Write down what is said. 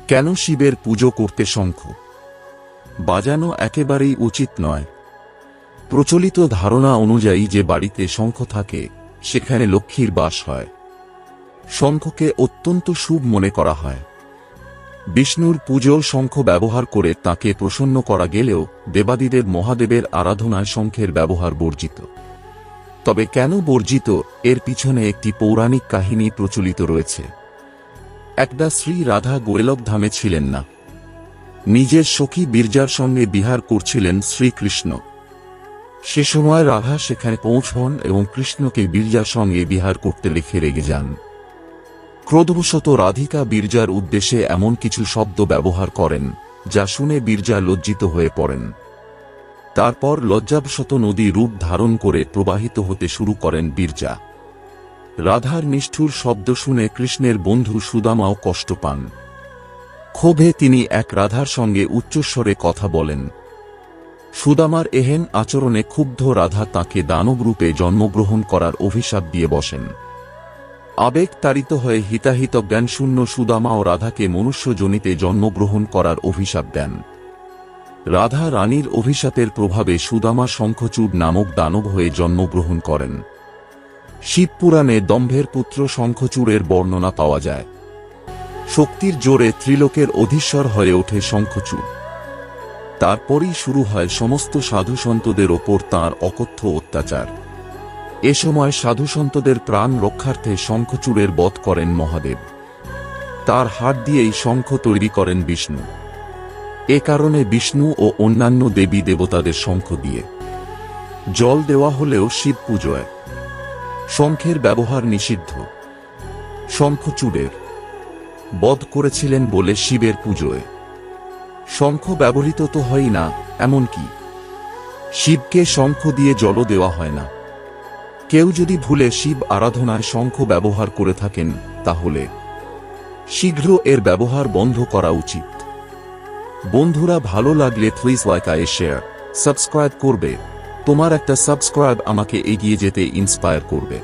কেন শিবের পুজো করতে শঙ্খ বাজানো একেবারেই উচিত নয়? প্রচলিত ধারণা অনুযায়ী যে বাড়িতে শঙ্খ থাকে সেখানে লক্ষ্মীর বাস হয়। শঙ্খকে অত্যন্ত শুভ মনে করা হয়। বিষ্ণুর পুজোর শঙ্খ ব্যবহার করে তাকে প্রসন্ন করা গেলেও দেবাদিদেব মহাদেবের আরাধনায় শঙ্খের ব্যবহার বর্জিত। তবে কেন বর্জিত, এর পিছনে একটি পৌরাণিক কাহিনী প্রচলিত রয়েছে। একদা শ্রী রাধা গোলকধামে ছিলেন না। নিজের সখী বিরজার সঙ্গে বিহার করছিলেন শ্রীকৃষ্ণ। সে সময় রাধা সেখানে পৌঁছন এবং কৃষ্ণকে বিরজার সঙ্গে বিহার করতে দেখে রেগে যান। ক্রোধবশত রাধিকা বিরজার উদ্দেশ্যে এমন কিছু শব্দ ব্যবহার করেন যা শুনে বিরজা লজ্জিত হয়ে পড়েন। তারপর লজ্জাবশত নদী রূপ ধারণ করে প্রবাহিত হতে শুরু করেন বিরজা। রাধার নিষ্ঠুর শব্দ শুনে কৃষ্ণের বন্ধু সুদামাও কষ্ট পান। ক্ষোভে তিনি এক রাধার সঙ্গে উচ্চস্বরে কথা বলেন। সুদামার এহেন আচরণে ক্ষুব্ধ রাধা তাঁকে দানবরূপে জন্মগ্রহণ করার অভিশাপ দিয়ে বসেন। আবেগ তাড়িত হয়ে হিতাহিত জ্ঞানশূন্য সুদামা ও রাধাকে মনুষ্যজনিতে জন্মগ্রহণ করার অভিশাপ দেন। রাধা রানীর অভিশাপের প্রভাবে সুদামা শঙ্খচূড় নামক দানব হয়ে জন্মগ্রহণ করেন। শিবপুরাণে দম্ভের পুত্র শঙ্খচূড়ের বর্ণনা পাওয়া যায়। শক্তির জোরে ত্রিলোকের অধীশ্বর হয়ে ওঠে শঙ্খচূড়। তারপরই শুরু হয় সমস্ত সাধুসন্তদের ওপর তাঁর অকথ্য অত্যাচার। এ সময় সাধুসন্তদের প্রাণ রক্ষার্থে শঙ্খচূড়ের বধ করেন মহাদেব। তার হাত দিয়েই শঙ্খ তৈরি করেন বিষ্ণু। এ কারণে বিষ্ণু ও অন্যান্য দেবী দেবতাদের শঙ্খ দিয়ে জল দেওয়া হলেও শিব পুজোয় শঙ্খের ব্যবহার নিষিদ্ধ। শঙ্খচূড়ের বধ করেছিলেন বলে শিবের পুজোয় শঙ্খ ব্যবহৃত তো হয় না, এমনকি শিবকে শঙ্খ দিয়ে জলও দেওয়া হয় না। কেউ যদি ভুলে শিব আরাধনায় শঙ্খ ব্যবহার করে থাকেন তাহলে শীঘ্র এর ব্যবহার বন্ধ করা উচিত। বন্ধুরা, ভালো লাগলে প্লিজ লাইক আর শেয়ার, সাবস্ক্রাইব করবে। তোমার একটা সাবস্ক্রাইব আমাকে এগিয়ে যেতে ইন্সপায়ার করবে।